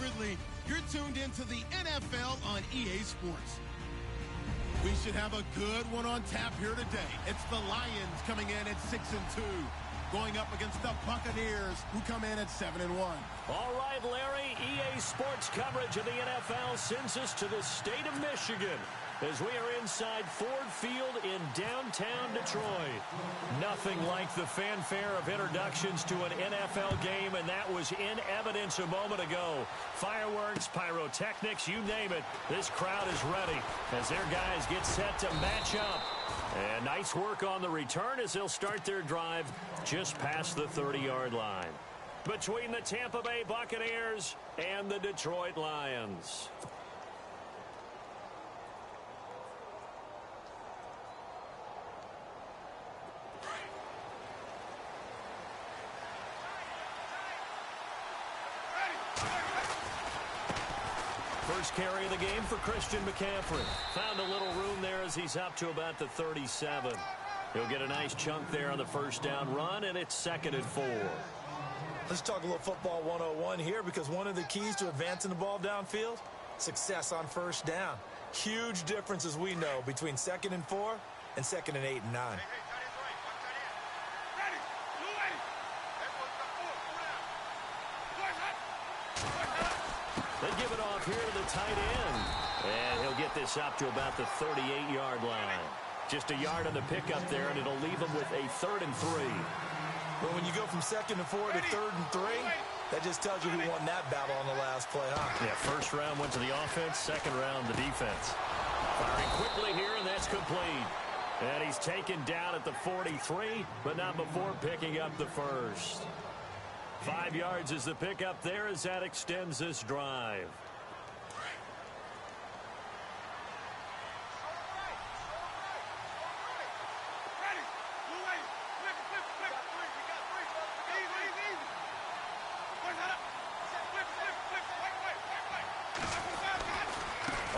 assuredly, you're tuned into the NFL on EA Sports. We should have a good one on tap here today. It's the Lions coming in at 6-2, going up against the Buccaneers, who come in at 7-1. All right, Larry, EA Sports coverage of the NFL sends us to the state of Michigan as we are inside Ford Field in downtown Detroit. Nothing like the fanfare of introductions to an NFL game, and that was in evidence a moment ago. Fireworks, pyrotechnics, you name it. This crowd is ready as their guys get set to match up. And nice work on the return as they'll start their drive just past the 30-yard line. Between the Tampa Bay Buccaneers and the Detroit Lions. First carry of the game for Christian McCaffrey. Found a little room there as he's up to about the 37. He'll get a nice chunk there on the first down run, and it's 2nd and 4. Let's talk a little football 101 here, because one of the keys to advancing the ball downfield, success on first down. Huge difference, as we know, between 2nd and 4 and 2nd and 8 and 9. They give it off here to the tight end. And he'll get this up to about the 38-yard line. Just a yard on the pickup there, and it'll leave him with a 3rd and 3. But when you go from 2nd and 4 to 3rd and 3, that just tells you who won that battle on the last play, huh? Yeah, first round went to the offense, second round the defense. Firing quickly here, and that's complete. And he's taken down at the 43, but not before picking up the first. 5 yards is the pickup there as that extends this drive.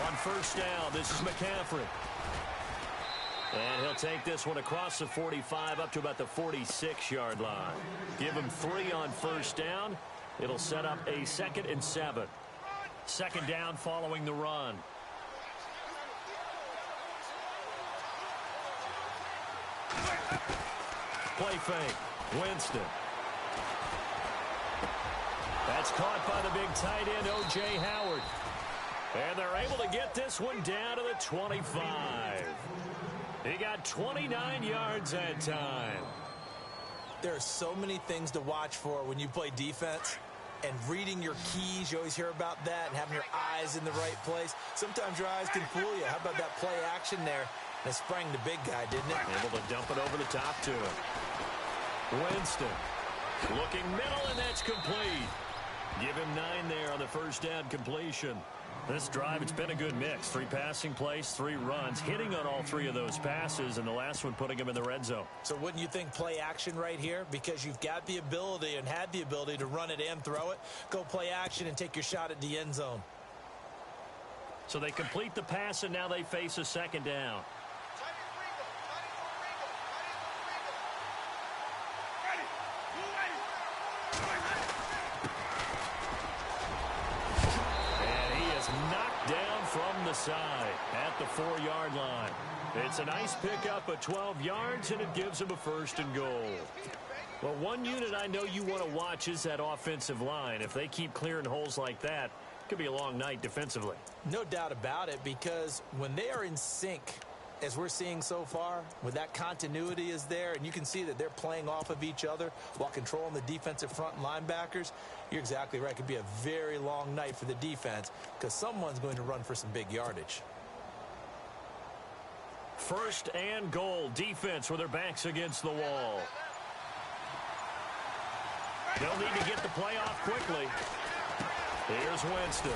On first down, this is McCaffrey. And he'll take this one across the 45 up to about the 46-yard line. Give him 3 on first down. It'll set up a 2nd and 7. 2nd down following the run. Play fake. Winston. That's caught by the big tight end, O.J. Howard. And they're able to get this one down to the 25. He got 29 yards that time. There are so many things to watch for when you play defense. And reading your keys, you always hear about that, and having your eyes in the right place. Sometimes your eyes can fool you. How about that play action there? And it sprang the big guy, didn't it? Able to dump it over the top to him. Winston looking middle, and that's complete. Give him 9 there on the first down completion. This drive, it's been a good mix. 3 passing plays, 3 runs, hitting on all 3 of those passes, and the last one putting him in the red zone. So wouldn't you think play action right here? Because you've got the ability and had the ability to run it and throw it. Go play action and take your shot at the end zone. So they complete the pass, and now they face a 2nd down. Knocked down from the side at the 4-yard line. It's a nice pickup of 12 yards, and it gives him a 1st and goal. Well, one unit I know you want to watch is that offensive line. If they keep clearing holes like that, it could be a long night defensively. No doubt about it, because when they are in sync, as we're seeing so far, when that continuity is there, and you can see that they're playing off of each other while controlling the defensive front linebackers, you're exactly right. It could be a very long night for the defense because someone's going to run for some big yardage. 1st and goal. Defense with their backs against the wall. They'll need to get the play off quickly. Here's Winston.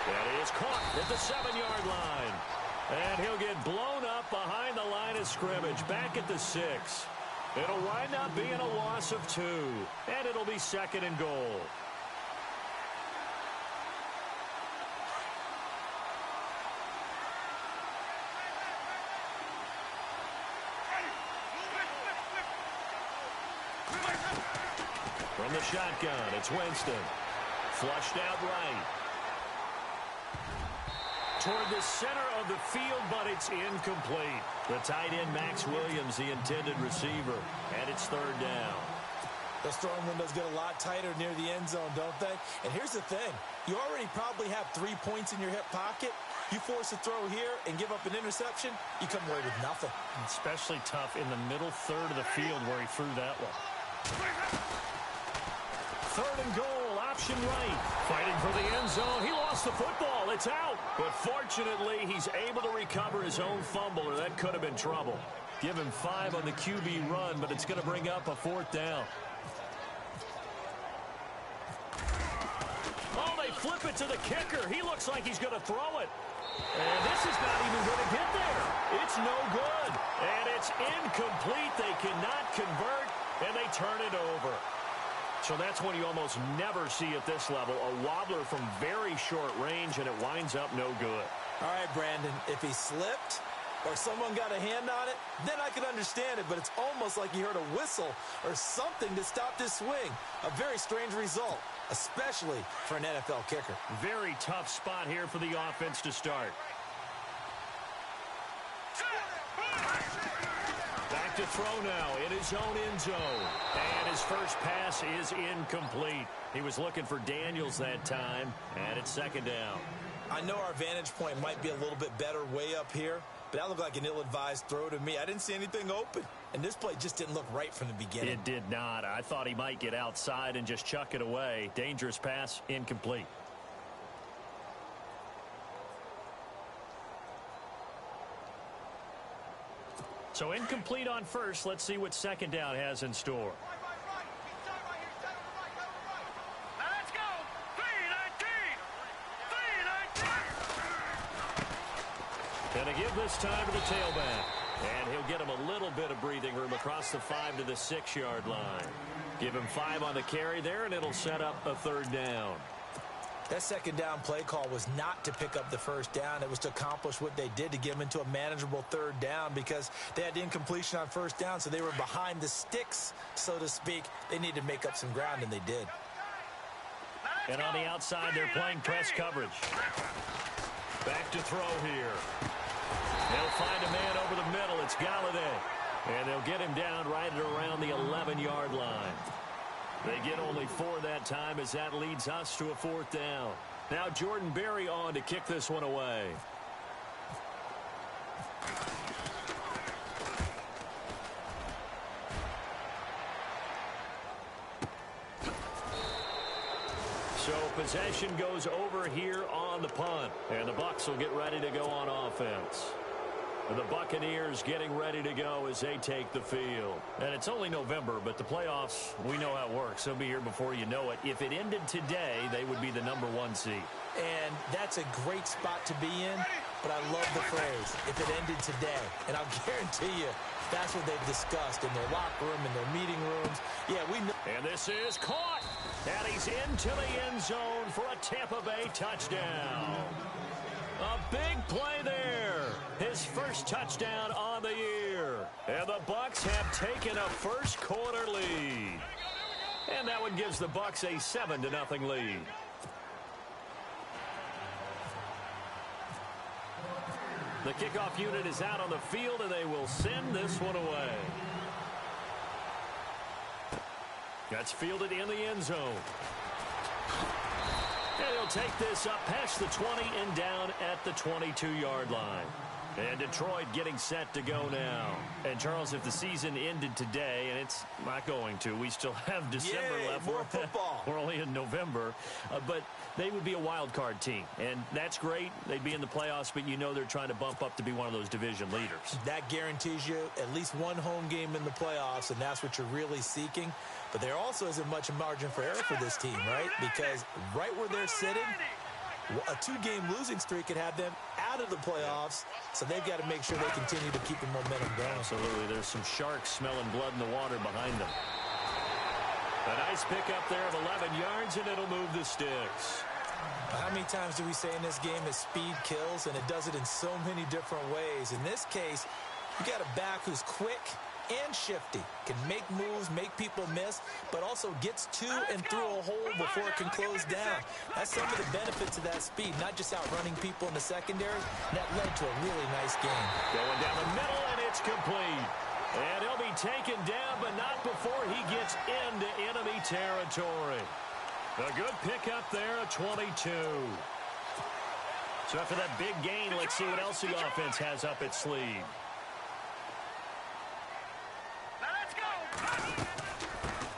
That is caught at the 7-yard line. And he'll get blown up behind the line of scrimmage, back at the 6. It'll wind up being a loss of 2, and it'll be 2nd and goal. From the shotgun, it's Winston. Flushed out right. toward the center of the field, but it's incomplete. The tight end, Max Williams, the intended receiver, and it's third down. Those throwing windows get a lot tighter near the end zone, don't they? And here's the thing. You already probably have 3 points in your hip pocket. You force a throw here and give up an interception, you come away with nothing. Especially tough in the middle third of the field where he threw that one. Third and goal, option right. Fighting for the end zone. He lost the football. It's out. But fortunately, he's able to recover his own fumble, or that could have been trouble. Give him 5 on the QB run, but it's going to bring up a 4th down. Oh, they flip it to the kicker. He looks like he's going to throw it. And this is not even going to get there. It's no good. And it's incomplete. They cannot convert, and they turn it over. So that's one you almost never see at this level. A wobbler from very short range, and it winds up no good. All right, Brandon, if he slipped or someone got a hand on it, then I could understand it. But it's almost like you heard a whistle or something to stop this swing. A very strange result, especially for an NFL kicker. Very tough spot here for the offense to start. Back to throw now in his own end zone. And his first pass is incomplete. He was looking for Daniels that time, and it's second down. I know our vantage point might be a little bit better way up here, but that looked like an ill-advised throw to me. I didn't see anything open, and this play just didn't look right from the beginning. It did not. I thought he might get outside and just chuck it away. Dangerous pass, incomplete. So incomplete on first. Let's see what second down has in store. Let's go. 3-19. Going to give this time to the tailback. And he'll get him a little bit of breathing room across the 5 to the 6-yard line. Give him 5 on the carry there, and it'll set up a third down. That second down play call was not to pick up the first down. It was to accomplish what they did, to get them into a manageable third down, because they had incompletion on first down, so they were behind the sticks, so to speak. They needed to make up some ground, and they did. And on the outside, they're playing press coverage. Back to throw here. They'll find a man over the middle. It's Galladay. And they'll get him down right at around the 11-yard line. They get only 4 that time, as that leads us to a 4th down. Now Jordan Berry on to kick this one away. So possession goes over here on the punt, and the Bucs will get ready to go on offense. The Buccaneers getting ready to go as they take the field. And it's only November, but the playoffs, we know how it works. They'll be here before you know it. If it ended today, they would be the #1 seed. And that's a great spot to be in, but I love the phrase, if it ended today. And I'll guarantee you, that's what they've discussed in their locker room, in their meeting rooms. Yeah, we know. And this is caught. And he's into the end zone for a Tampa Bay touchdown. A big play there. His first touchdown on the year. And the Bucs have taken a first quarter lead. And that one gives the Bucs a 7-0 lead. The kickoff unit is out on the field, and they will send this one away. That's fielded in the end zone. And he'll take this up past the 20 and down at the 22-yard line. And Detroit getting set to go now. And, Charles, if the season ended today, and it's not going to, we still have December left. More football. We're only in November. But they would be a wild card team. And that's great. They'd be in the playoffs, but you know they're trying to bump up to be one of those division leaders. That guarantees you at least one home game in the playoffs, and that's what you're really seeking. But there also isn't much margin for error for this team, right? Because right where they're sitting, a 2-game losing streak could have them out of the playoffs, so they've got to make sure they continue to keep the momentum going. Absolutely. There's some sharks smelling blood in the water behind them. A nice pickup there of 11 yards, and it'll move the sticks. How many times do we say in this game that speed kills, and it does it in so many different ways? In this case, you got a back who's quick and shifty. Can make moves, make people miss, but also gets to and through a hole before it can close down. That's some of the benefits of that speed, not just outrunning people in the secondary. That led to a really nice game. Going down the middle, and it's complete. And he'll be taken down, but not before he gets into enemy territory. A good pickup there at 22. So after that big gain, let's see what else the offense has up its sleeve.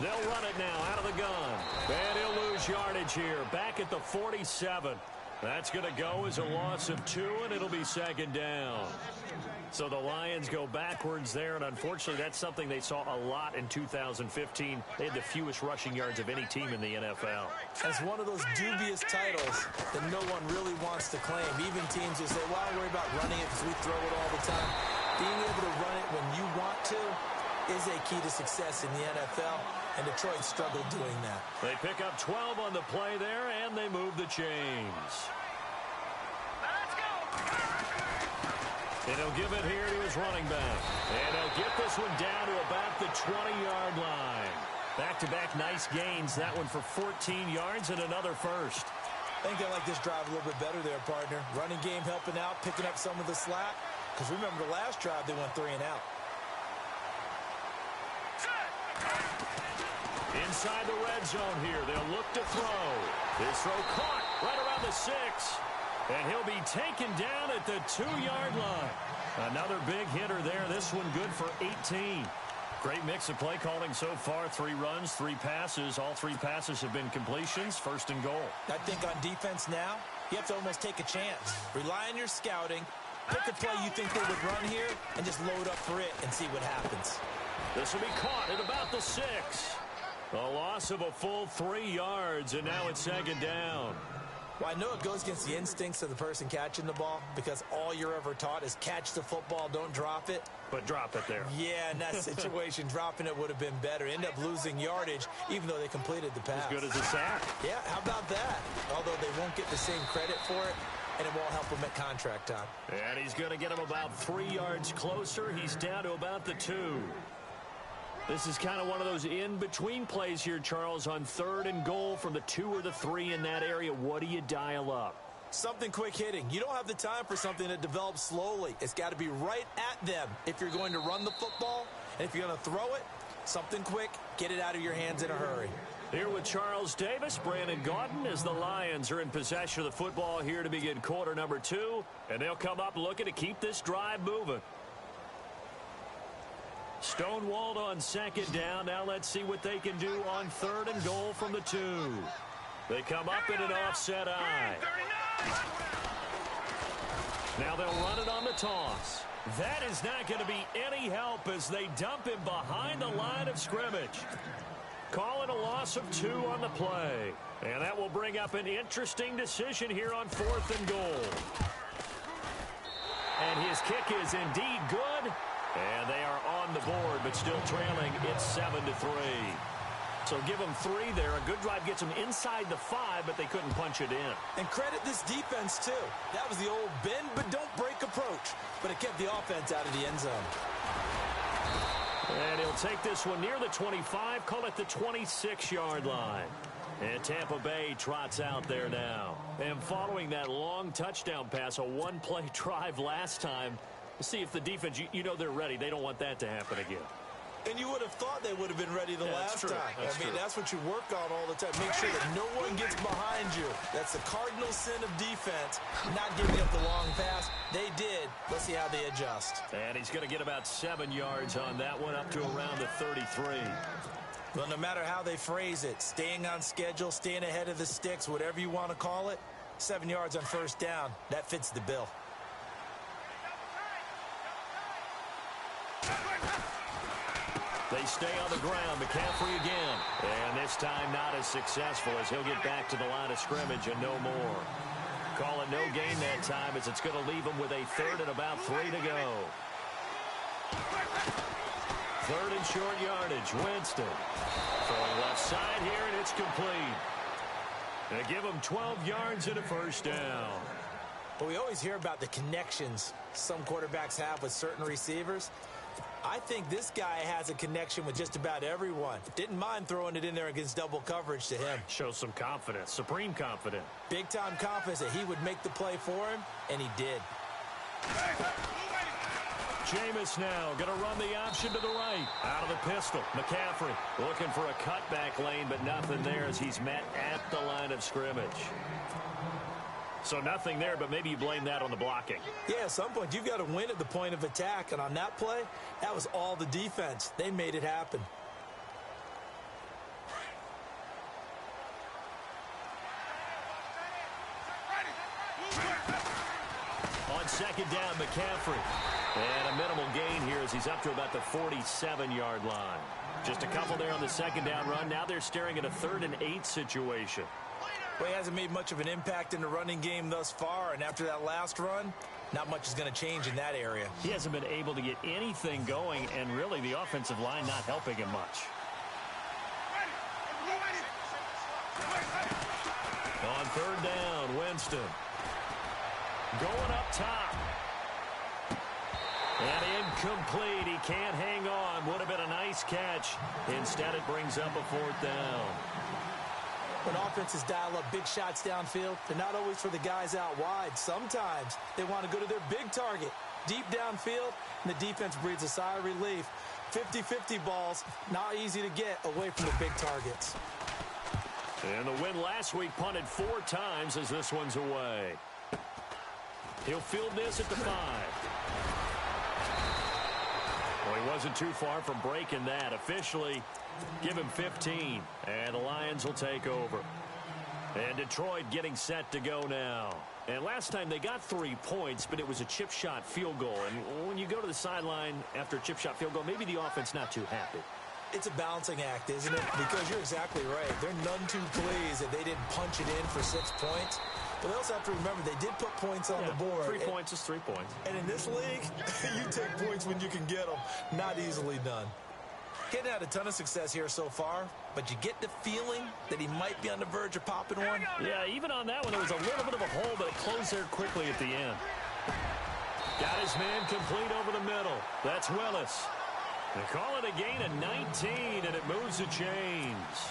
They'll run it now out of the gun. And he'll lose yardage here. Back at the 47. That's going to go as a loss of 2, and it'll be second down. So the Lions go backwards there, and unfortunately that's something they saw a lot in 2015. They had the fewest rushing yards of any team in the NFL. That's one of those dubious titles that no one really wants to claim. Even teams who say, well, I worry about running it because we throw it all the time. Being able to run it when you want to is a key to success in the NFL, and Detroit struggled doing that. They pick up 12 on the play there, and they move the chains. Let's go. And he'll give it here to his running back. And he'll get this one down to about the 20-yard line. Back-to-back nice gains. That one for 14 yards and another first. I think I like this drive a little bit better there, partner. Running game helping out, picking up some of the slack. Because remember, the last drive they went 3 and out. Inside the red zone here. They'll look to throw. This throw caught right around the 6. And he'll be taken down at the 2-yard line. Another big hitter there. This one good for 18. Great mix of play calling so far. 3 runs, 3 passes. All 3 passes have been completions. First and goal. I think on defense now, you have to almost take a chance. Rely on your scouting. Pick a play you think they would run here and just load up for it and see what happens. This will be caught at about the 6. A loss of a full 3 yards, and now it's second down. Well, I know it goes against the instincts of the person catching the ball because all you're ever taught is catch the football, don't drop it. But drop it there. Yeah, in that situation, dropping it would have been better. End up losing yardage, even though they completed the pass. As good as a sack. Yeah, how about that? Although they won't get the same credit for it, and it won't help him at contract time. And he's going to get him about 3 yards closer. He's down to about the 2. This is kind of one of those in-between plays here, Charles, on 3rd and goal from the 2 or the 3 in that area. What do you dial up? Something quick hitting. You don't have the time for something that develops slowly. It's got to be right at them if you're going to run the football. And if you're going to throw it, something quick, get it out of your hands in a hurry. Here with Charles Davis, Brandon Gaudin, as the Lions are in possession of the football here to begin quarter number 2. And they'll come up looking to keep this drive moving. Stonewalled on second down. Now let's see what they can do on 3rd and goal from the 2. They come up in an offset eye. Now they'll run it on the toss. That is not going to be any help as they dump him behind the line of scrimmage. Calling a loss of 2 on the play. And that will bring up an interesting decision here on 4th and goal. And his kick is indeed good. And they are on the board, but still trailing. It's 7-3. So give them 3 there. A good drive gets them inside the 5, but they couldn't punch it in. And credit this defense, too. That was the old bend but don't break approach. But it kept the offense out of the end zone. And he'll take this one near the 25, call it the 26-yard line. And Tampa Bay trots out there now. And following that long touchdown pass, a one-play drive last time, we'll see if the defense, you know they're ready. They don't want that to happen again. And you would have thought they would have been ready the last time. I mean, that's what you work on all the time. Make sure that no one gets behind you. That's the cardinal sin of defense, not giving up the long pass. They did. Let's see how they adjust. And he's going to get about 7 yards on that one, up to around the 33. Well, no matter how they phrase it, staying on schedule, staying ahead of the sticks, whatever you want to call it, 7 yards on first down, that fits the bill. They stay on the ground. McCaffrey again. And this time not as successful as he'll get back to the line of scrimmage and no more. Call it no gain that time as it's going to leave him with a 3rd and about 3 to go. 3rd and short yardage. Winston. Throwing left side here, and it's complete. They give him 12 yards and a first down. Well, we always hear about the connections some quarterbacks have with certain receivers. I think this guy has a connection with just about everyone. Didn't mind throwing it in there against double coverage to him. Shows some confidence, supreme confidence. Big-time confidence that he would make the play for him, and he did. Jameis now going to run the option to the right. Out of the pistol, McCaffrey looking for a cutback lane, but nothing there as he's met at the line of scrimmage. So nothing there, but maybe you blame that on the blocking. Yeah, at some point, you've got to win at the point of attack. And on that play, that was all the defense. They made it happen. On second down, McCaffrey. And a minimal gain here as he's up to about the 47-yard line. Just a couple there on the second down run. Now they're staring at a 3rd and 8 situation. Well, he hasn't made much of an impact in the running game thus far, and after that last run, not much is going to change in that area. He hasn't been able to get anything going, and really the offensive line not helping him much. On 3rd down, Winston. Going up top. And incomplete. He can't hang on. Would have been a nice catch. Instead, it brings up a 4th down. When offenses dial up big shots downfield, they're not always for the guys out wide. Sometimes they want to go to their big target, deep downfield, and the defense breathes a sigh of relief. 50-50 balls, not easy to get away from the big targets. And the win last week punted 4 times as this one's away. He'll field this at the 5. Well, he wasn't too far from breaking that. Officially, give him 15, and the Lions will take over. And Detroit getting set to go now. And last time they got 3 points, but it was a chip shot field goal. And when you go to the sideline after a chip shot field goal, maybe the offense not too happy. It's a balancing act, isn't it? Because you're exactly right. They're none too pleased that they didn't punch it in for 6 points. But they also have to remember they did put points on the board. 3 points is 3 points. And in this league, you take points when you can get them. Not easily done. Getting had a ton of success here so far, but you get the feeling that he might be on the verge of popping one. Yeah, even on that one, there was a little bit of a hole, but it closed there quickly at the end. Got his man complete over the middle. That's Willis. They call it a gain of 19, and it moves the chains.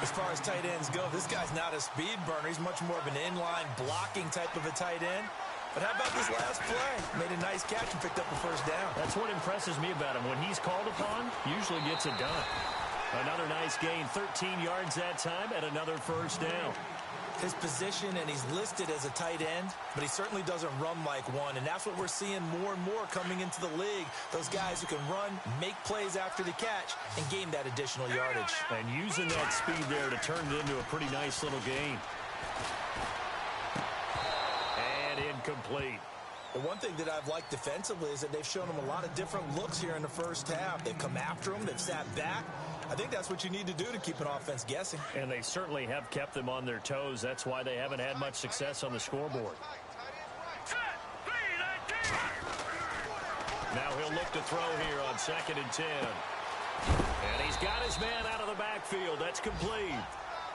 As far as tight ends go, this guy's not a speed burner. He's much more of an inline blocking type of a tight end. But how about this last play? Made a nice catch and picked up a 1st down. That's what impresses me about him. When he's called upon, usually gets it done. Another nice gain, 13 yards that time, and another 1st down. His position, and he's listed as a tight end, but he certainly doesn't run like one, and that's what we're seeing more and more coming into the league. Those guys who can run, make plays after the catch, and gain that additional yardage. And using that speed there to turn it into a pretty nice little gain. And incomplete. Well, one thing that I've liked defensively is that they've shown him a lot of different looks here in the first half. They've come after him. They've sat back. I think that's what you need to do to keep an offense guessing. And they certainly have kept them on their toes. That's why they haven't had much success on the scoreboard. Now he'll look to throw here on 2nd and 10. And he's got his man out of the backfield. That's complete.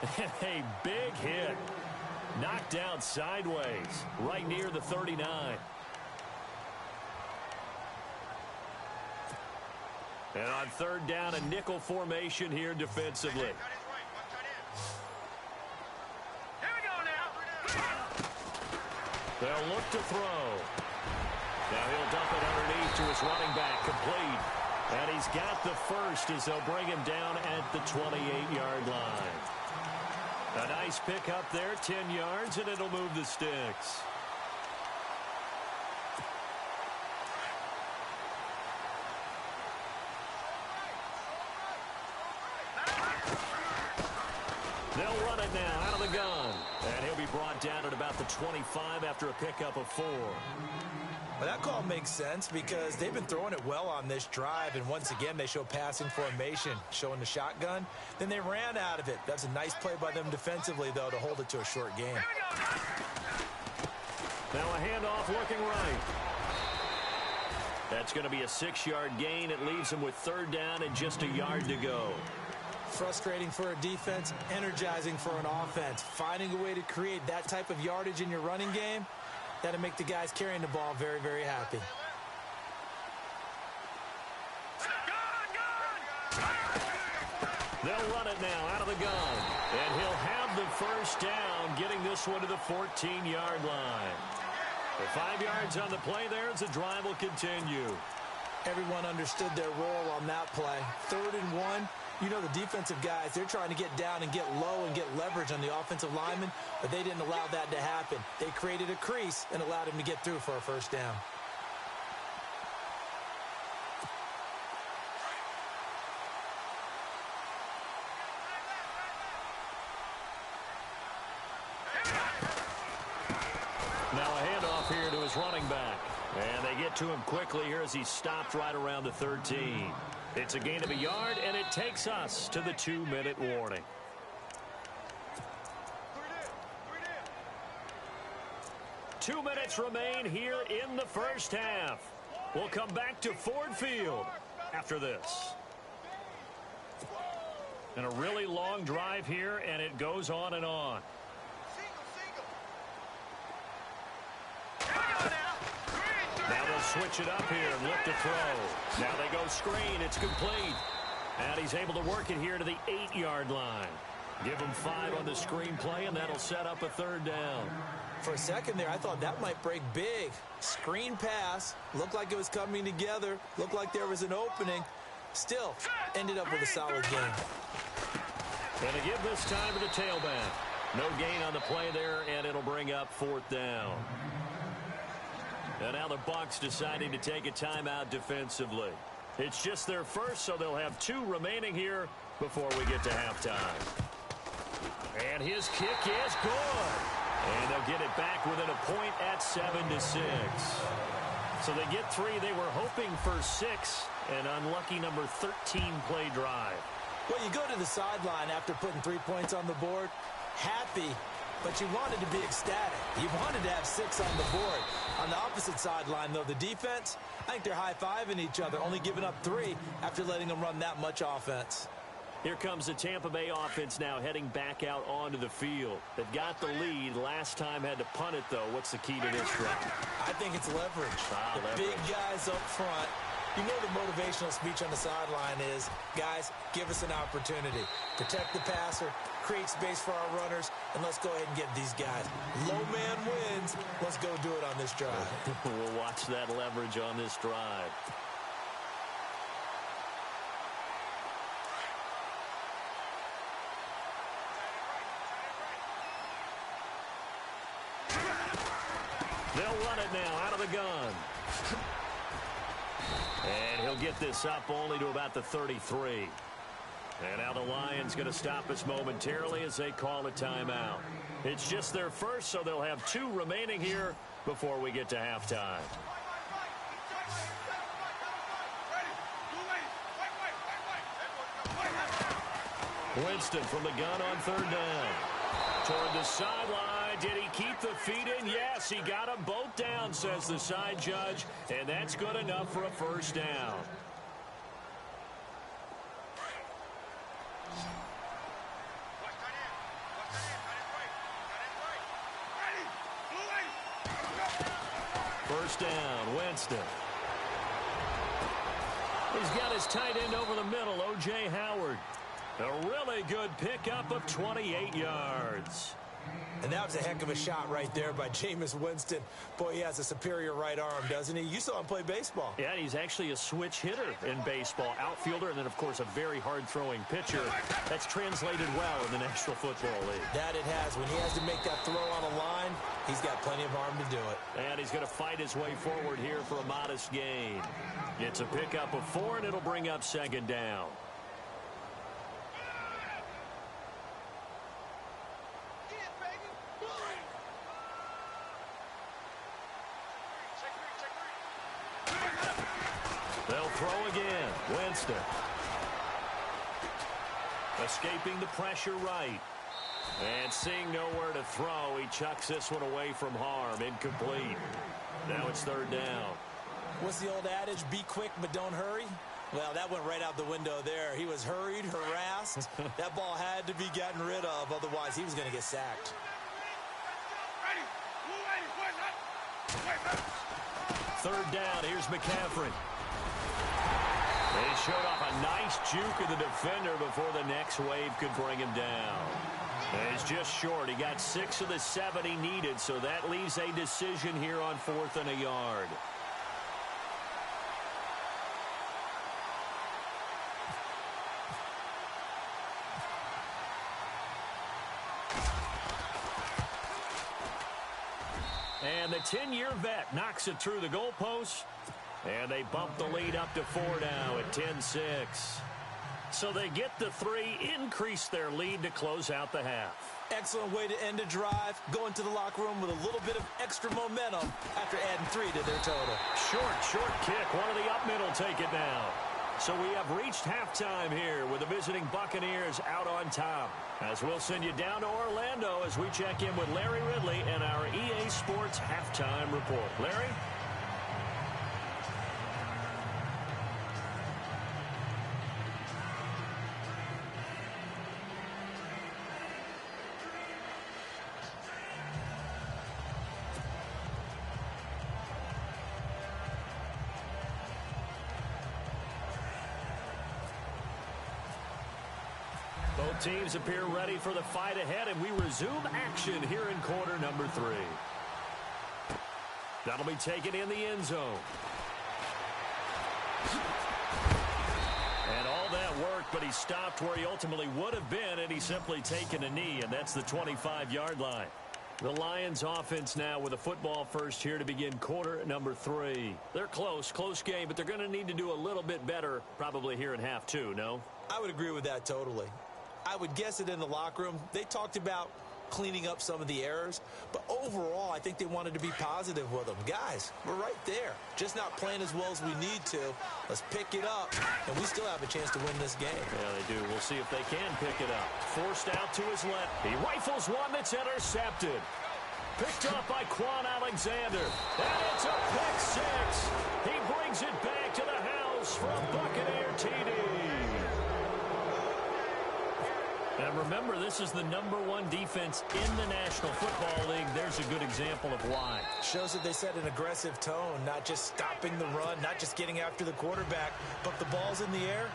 A big hit. Knocked down sideways, right near the 39. And on 3rd down, a nickel formation here defensively. Here we go now. They'll look to throw. Now he'll dump it underneath to his running back, complete. And he's got the 1st as they'll bring him down at the 28-yard line. A nice pick up there, 10 yards, and it'll move the sticks. They'll run it now out of the gun. And he'll be brought down at about the 25 after a pickup of 4. Well, that call makes sense because they've been throwing it well on this drive, and once again they show passing formation, showing the shotgun. Then they ran out of it. That's a nice play by them defensively, though, to hold it to a short game. Now a handoff looking right. That's going to be a 6-yard gain. It leaves them with 3rd down and just a yard to go. Frustrating for a defense, energizing for an offense. Finding a way to create that type of yardage in your running game, that'll make the guys carrying the ball very, very happy. They'll run it now out of the gun. And he'll have the first down, getting this one to the 14-yard line. The 5 yards on the play there as the drive will continue. Everyone understood their role on that play. 3rd and 1. You know the defensive guys, they're trying to get down and get low and get leverage on the offensive lineman, but they didn't allow that to happen. They created a crease and allowed him to get through for a first down. Now a handoff here to his running back. And they get to him quickly here as he stopped right around the 13. It's a gain of a yard, and it takes us to the 2-minute warning. Two minutes remain here in the first half. We'll come back to Ford Field after this. And a really long drive here, and it goes on and on. Now they'll switch it up here and look to throw. Now they go screen. It's complete. And he's able to work it here to the 8-yard line. Give him 5 on the screen play, and that'll set up a 3rd down. For a second there, I thought that might break big. Screen pass. Looked like it was coming together. Looked like there was an opening. Still, ended up with a solid game. And to give this time to the tailback. No gain on the play there, and it'll bring up 4th down. And now the Bucs deciding to take a timeout defensively. It's just their first, so they'll have 2 remaining here before we get to halftime. And his kick is good. And they'll get it back within a point at 7-6. So they get 3. They were hoping for 6. An unlucky number 13 play drive. Well, you go to the sideline after putting 3 points on the board, happy, but you wanted to be ecstatic. You wanted to have 6 on the board. On the opposite sideline, though, the defense, I think they're high-fiving each other, only giving up 3 after letting them run that much offense. Here comes the Tampa Bay offense now heading back out onto the field. They've got the lead. Last time had to punt it, though. What's the key to this drive? I think it's leverage. Leverage. Big guys up front. You know the motivational speech on the sideline is, guys, give us an opportunity. Protect the passer, create space for our runners, and let's go ahead and get these guys. Low man wins. Let's go do it on this drive. We'll watch that leverage on this drive. They'll run it now out of the gun. And he'll get this up only to about the 33. And now the Lions going to stop us momentarily as they call a timeout. It's just their first, so they'll have 2 remaining here before we get to halftime. Winston from the gun on 3rd down. Toward the sideline. Did he keep the feet in? Yes, he got them both down, says the side judge. And that's good enough for a first down. First down, Winston. He's got his tight end over the middle, O.J. Howard. A really good pickup of 28 yards. And that was a heck of a shot right there by Jameis Winston. Boy, he has a superior right arm, doesn't he? You saw him play baseball. Yeah, he's actually a switch hitter in baseball. Outfielder, and then, of course, a very hard-throwing pitcher. That's translated well in the National Football League. That it has. When he has to make that throw on a line, he's got plenty of arm to do it. And he's going to fight his way forward here for a modest gain. It's a pickup of 4, and it'll bring up 2nd down. They'll throw again. Winston. Escaping the pressure right. And seeing nowhere to throw, he chucks this one away from harm. Incomplete. Now it's 3rd down. What's the old adage? Be quick, but don't hurry. Well, that went right out the window there. He was hurried, harassed. That ball had to be gotten rid of. Otherwise, he was going to get sacked. 3rd down. Here's McCaffrey. He showed off a nice juke of the defender before the next wave could bring him down. He's just short. He got 6 of the 7 he needed, so that leaves a decision here on 4th and a yard. And the 10-year vet knocks it through the goalpost. And they bump the lead up to 4 now at 10-6. So they get the 3, increase their lead to close out the half. Excellent way to end a drive. Go into the locker room with a little bit of extra momentum after adding 3 to their total. Short kick. One of the up middle take it now. So we have reached halftime here with the visiting Buccaneers out on top. As we'll send you down to Orlando as we check in with Larry Ridley and our EA Sports halftime report. Larry? Both teams appear ready for the fight ahead, and we resume action here in quarter number 3. That'll be taken in the end zone. And all that worked, but he stopped where he ultimately would have been, and he's simply taken a knee, and that's the 25-yard line. The Lions offense now with a football first here to begin quarter number 3. They're close game, but they're going to need to do a little bit better probably here in half 2, no? I would agree with that totally. I would guess it in the locker room. They talked about cleaning up some of the errors, but overall, I think they wanted to be positive with them. Guys, we're right there. Just not playing as well as we need to. Let's pick it up, and we still have a chance to win this game. Yeah, they do. We'll see if they can pick it up. Forced out to his left. He rifles one that's intercepted. Picked up by Quan Alexander. And it's a pick 6. He brings it back to the house for a Buccaneer TD. And remember, this is the #1 defense in the National Football League. There's a good example of why. Shows that they set an aggressive tone, not just stopping the run, not just getting after the quarterback, but the ball's in the air.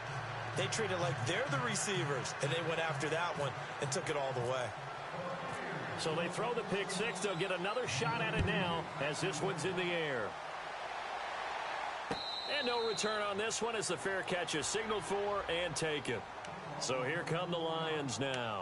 They treat it like they're the receivers, and they went after that one and took it all the way. So they throw the pick 6. They'll get another shot at it now as this one's in the air. And no return on this one as the fair catch is signaled for and taken. So here come the Lions now.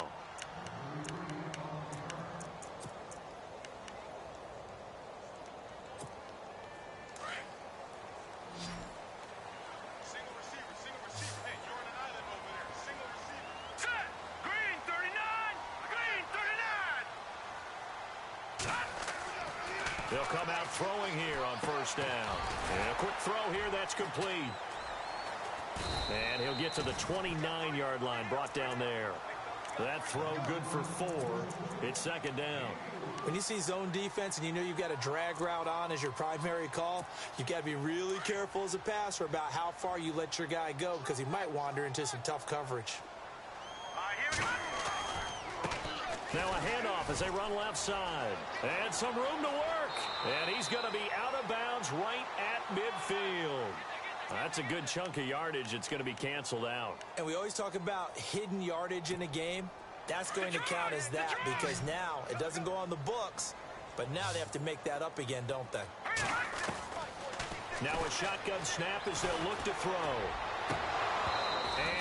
Single receiver. Hey, you're on an island over there. Single receiver. Set! Green 39! Green 39! They'll come out throwing here on first down. And a quick throw here, that's complete. And he'll get to the 29-yard line, brought down there. That throw good for 4. It's second down. When you see zone defense and you know you've got a drag route on as your primary call, you've got to be really careful as a passer about how far you let your guy go because he might wander into some tough coverage. All right, here we go. Now a handoff as they run left side. And some room to work. And he's going to be out of bounds right at midfield. That's a good chunk of yardage. It's going to be canceled out. And we always talk about hidden yardage in a game. That's going to count as that because now it doesn't go on the books, but now they have to make that up again, don't they? Now a shotgun snap as they'll look to throw.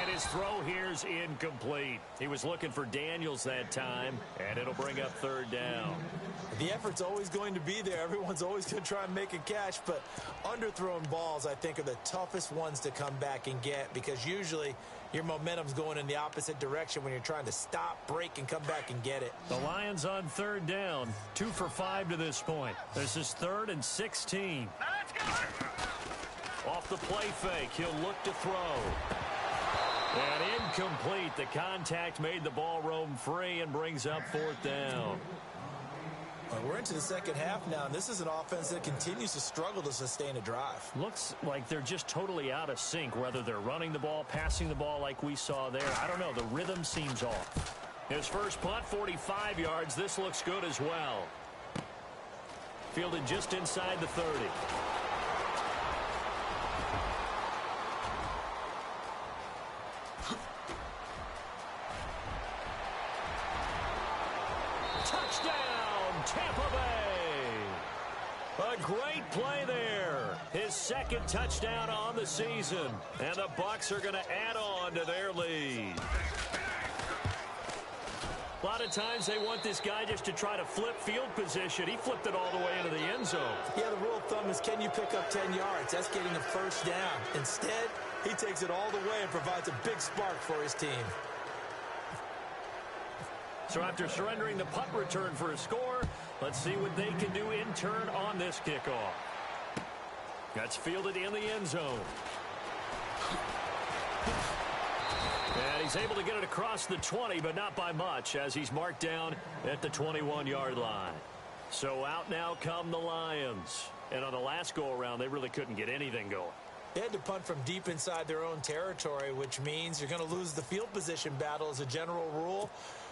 And his throw here's incomplete. He was looking for Daniels that time, and it'll bring up third down. The effort's always going to be there. Everyone's always going to try and make a catch, but underthrown balls, I think, are the toughest ones to come back and get because usually your momentum's going in the opposite direction when you're trying to stop, break, and come back and get it. The Lions on third down, 2 for 5 to this point. This is 3rd and 16. Now let's go. Off the play fake, he'll look to throw. And incomplete. The contact made the ball roam free and brings up 4th down. We're into the second half now, and this is an offense that continues to struggle to sustain a drive. Looks like they're just totally out of sync, whether they're running the ball, passing the ball like we saw there. I don't know. The rhythm seems off. His first punt, 45 yards. This looks good as well. Fielded just inside the 30. Touchdown, Tampa Bay. A great play there. His second touchdown on the season. And the Bucs are going to add on to their lead. A lot of times they want this guy just to try to flip field position. He flipped it all the way into the end zone. Yeah, the rule of thumb is, can you pick up 10 yards? That's getting a first down. Instead, he takes it all the way and provides a big spark for his team. So after surrendering the punt return for a score, let's see what they can do in turn on this kickoff. That's fielded in the end zone. And he's able to get it across the 20, but not by much, as he's marked down at the 21-yard line. So out now come the Lions. And on the last go-around, they really couldn't get anything going. They had to punt from deep inside their own territory, which means you're going to lose the field position battle as a general rule.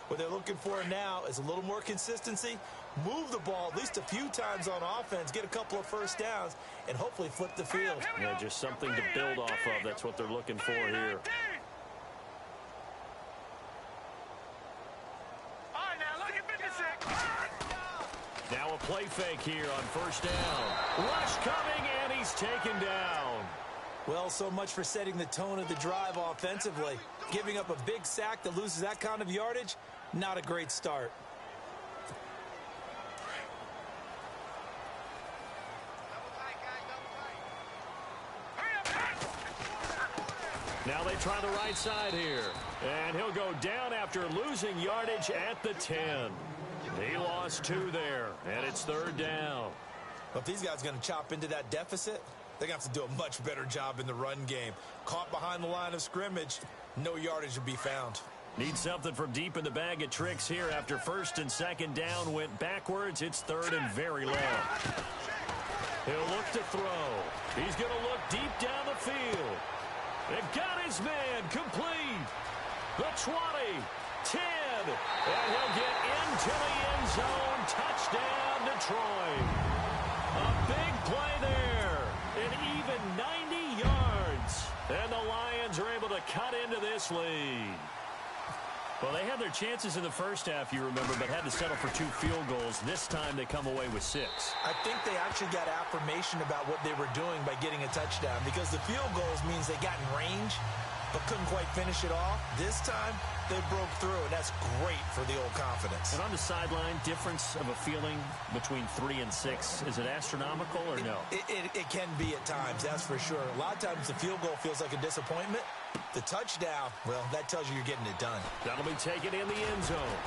What they're looking for now is a little more consistency, move the ball at least a few times on offense, get a couple of first downs, and hopefully flip the field. Yeah, just something to build off of. That's what they're looking for here. Now a play fake here on first down. Rush coming, and he's taken down. Well, so much for setting the tone of the drive offensively. Giving up a big sack that loses that kind of yardage, not a great start. Now they try the right side here. And he'll go down after losing yardage at the 10. He lost 2 there, and it's third down. But if these guys are going to chop into that deficit, they're going to have to do a much better job in the run game. Caught behind the line of scrimmage, no yardage to be found. Need something from deep in the bag of tricks here after first and second down went backwards. It's third and very long. He'll look to throw. He's going to look deep down the field. They've got his man complete. The 20, 10, and he'll get into the end zone. Touchdown, Detroit. A big play there. An even 90 yards. And the Lions are able to cut into this lead. Well, they had their chances in the first half, you remember, but had to settle for 2 field goals. This time they come away with 6. I think they actually got affirmation about what they were doing by getting a touchdown, because the field goals means they got in range but couldn't quite finish it off. This time, they broke through, and that's great for the old confidence. And on the sideline, difference of a feeling between 3 and 6, is it astronomical or no? It can be at times, that's for sure. A lot of times the field goal feels like a disappointment. The touchdown, well, that tells you you're getting it done. That'll be taken in the end zone.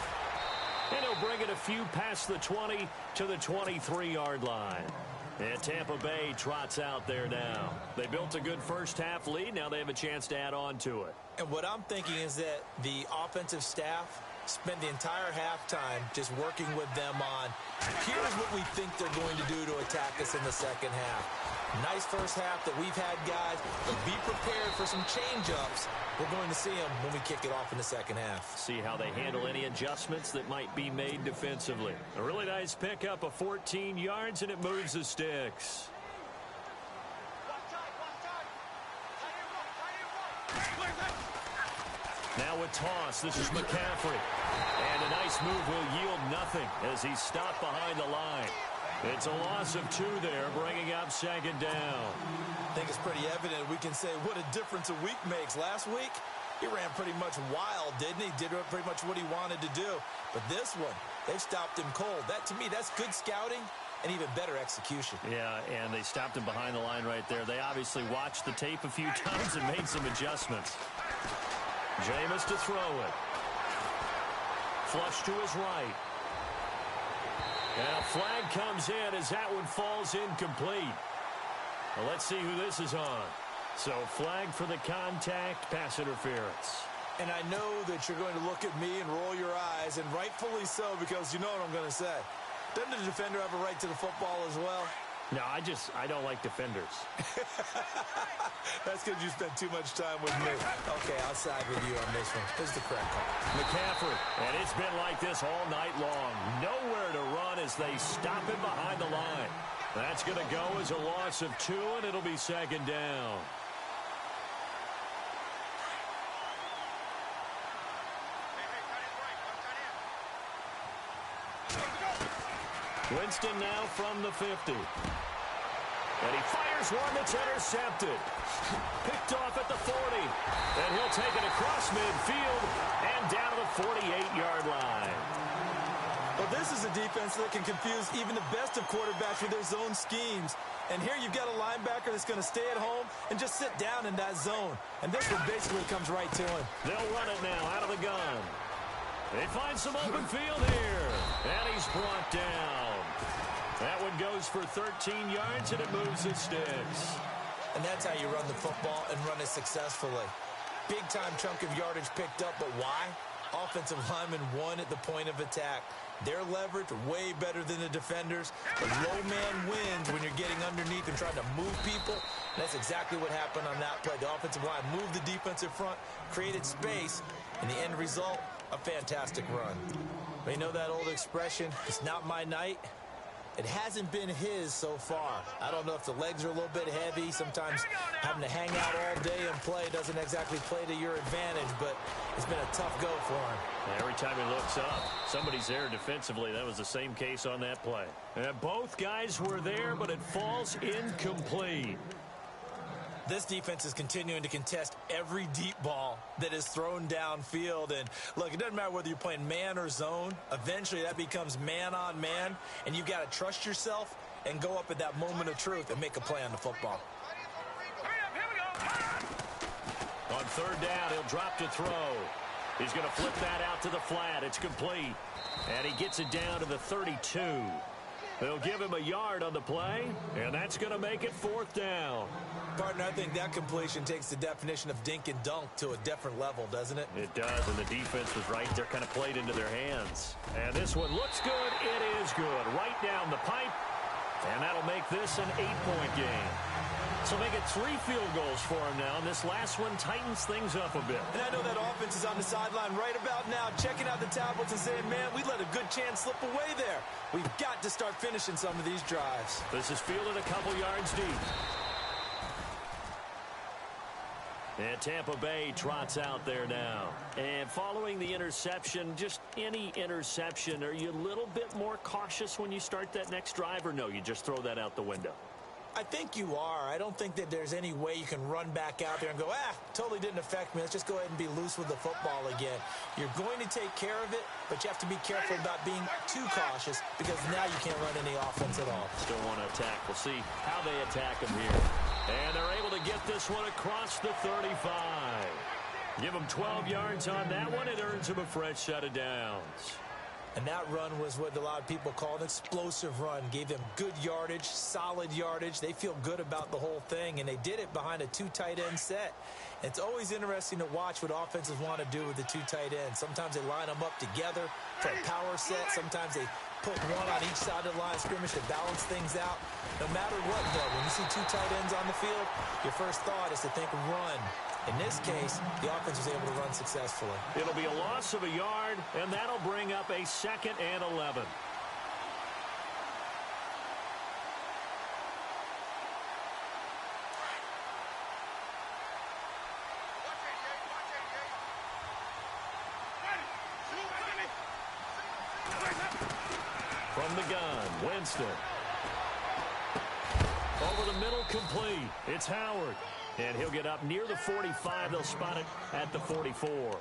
And he'll bring it a few past the 20 to the 23-yard line. And Tampa Bay trots out there now. They built a good first half lead. Now they have a chance to add on to it. And what I'm thinking is that the offensive staff spent the entire halftime just working with them on, here's what we think they're going to do to attack us in the second half. Nice first half that we've had, guys, but be prepared for some change-ups. We're going to see them when we kick it off in the second half. See how they handle any adjustments that might be made defensively. A really nice pickup of 14 yards, and it moves the sticks. Now a toss. This is McCaffrey. And a nice move will yield nothing as he's stopped behind the line. It's a loss of 2 there, bringing up second down. I think it's pretty evident. We can say what a difference a week makes. Last week, he ran pretty much wild, didn't he? Did pretty much what he wanted to do. But this one, they've stopped him cold. That, to me, that's good scouting and even better execution. Yeah, and they stopped him behind the line right there. They obviously watched the tape a few times and made some adjustments. Jameis to throw it. Flush to his right. And a flag comes in as that one falls incomplete. Well, let's see who this is on. So flag for the contact, pass interference. And I know that you're going to look at me and roll your eyes, and rightfully so, because you know what I'm going to say. Doesn't the defender have a right to the football as well? No, I don't like defenders. That's because you spent too much time with me. Okay, I'll side with you on this one. This is the correct call. McCaffrey, and it's been like this all night long. Nowhere to run as they stop him behind the line. That's going to go as a loss of 2, and it'll be second down. Winston now from the 50. And he fires one that's intercepted. Picked off at the 40. And he'll take it across midfield and down to the 48-yard line. Well, this is a defense that can confuse even the best of quarterbacks with their zone schemes. And here you've got a linebacker that's going to stay at home and just sit down in that zone. And this one basically comes right to him. They'll run it now out of the gun. They find some open field here. And he's brought down. That one goes for 13 yards, and it moves the sticks. And that's how you run the football and run it successfully. Big-time chunk of yardage picked up, but why? Offensive linemen won at the point of attack. Their leverage way better than the defenders. The low man wins when you're getting underneath and trying to move people. And that's exactly what happened on that play. The offensive line moved the defensive front, created space, and the end result, a fantastic run. You know that old expression, it's not my night? It hasn't been his so far. I don't know if the legs are a little bit heavy. Sometimes having to hang out all day and play doesn't exactly play to your advantage, but it's been a tough go for him. Every time he looks up, somebody's there defensively. That was the same case on that play. And both guys were there, but it falls incomplete. This defense is continuing to contest every deep ball that is thrown downfield. And, look, it doesn't matter whether you're playing man or zone. Eventually, that becomes man-on-man, and you've got to trust yourself and go up at that moment of truth and make a play on the football. On third down, he'll drop to throw. He's going to flip that out to the flat. It's complete. And he gets it down to the 32. They'll give him a yard on the play, and that's going to make it fourth down. Partner, I think that completion takes the definition of dink and dunk to a different level, doesn't it? It does, and the defense was right there, kind of played into their hands. And this one looks good. It is good. Right down the pipe, and that'll make this an 8-point game. So make it 3 field goals for him now, and this last one tightens things up a bit. And I know that offense is on the sideline right about now, checking out the tablets and saying, man, we let a good chance slip away there. We've got to start finishing some of these drives. This is fielded a couple yards deep. And Tampa Bay trots out there now. And following the interception, just any interception, are you a little bit more cautious when you start that next drive, or no, you just throw that out the window? I think you are. I don't think that there's any way you can run back out there and go, totally didn't affect me. Let's just go ahead and be loose with the football again. You're going to take care of it, but you have to be careful about being too cautious because now you can't run any offense at all. Still want to attack. We'll see how they attack him here. And they're able to get this one across the 35. Give them 12 yards on that one. It earns them a fresh set of downs. And that run was what a lot of people call an explosive run. Gave them good yardage, solid yardage. They feel good about the whole thing, and they did it behind a 2 tight end set. It's always interesting to watch what offenses want to do with the 2 tight ends. Sometimes they line them up together for a power set. Sometimes they put one on each side of the line of scrimmage to balance things out. No matter what, though, when you see 2 tight ends on the field, your first thought is to think run. In this case, the offense was able to run successfully. It'll be a loss of a yard, and that'll bring up a 2nd and 11. From the gun, Winston. Over the middle, complete. It's Howard. And he'll get up near the 45. They'll spot it at the 44.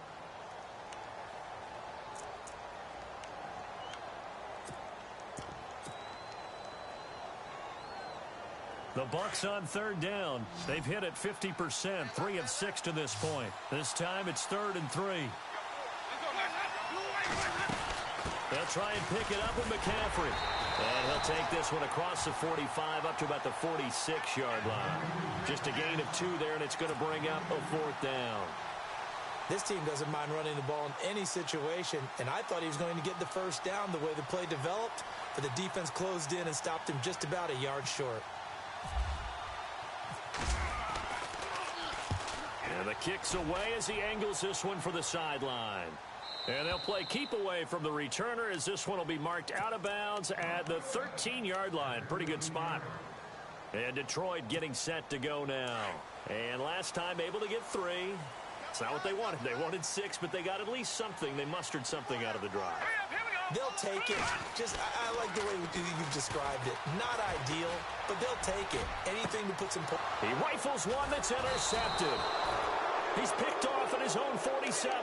The Bucs on third down. They've hit it 50%, 3 of 6 to this point. This time it's 3rd and 3. They'll try and pick it up with McCaffrey. And he'll take this one across the 45 up to about the 46-yard line. Just a gain of 2 there, and it's going to bring up a 4th down. This team doesn't mind running the ball in any situation, and I thought he was going to get the first down the way the play developed, but the defense closed in and stopped him just about a yard short. And the kick's away as he angles this one for the sideline. And they'll play keep away from the returner as this one will be marked out of bounds at the 13-yard line. Pretty good spot. And Detroit getting set to go now. And last time able to get 3. It's not what they wanted. They wanted 6, but they got at least something. They mustered something out of the drive. They'll take it. I like the way you've described it. Not ideal, but they'll take it. Anything to put some points. He rifles one that's intercepted. He's picked off at his own 47.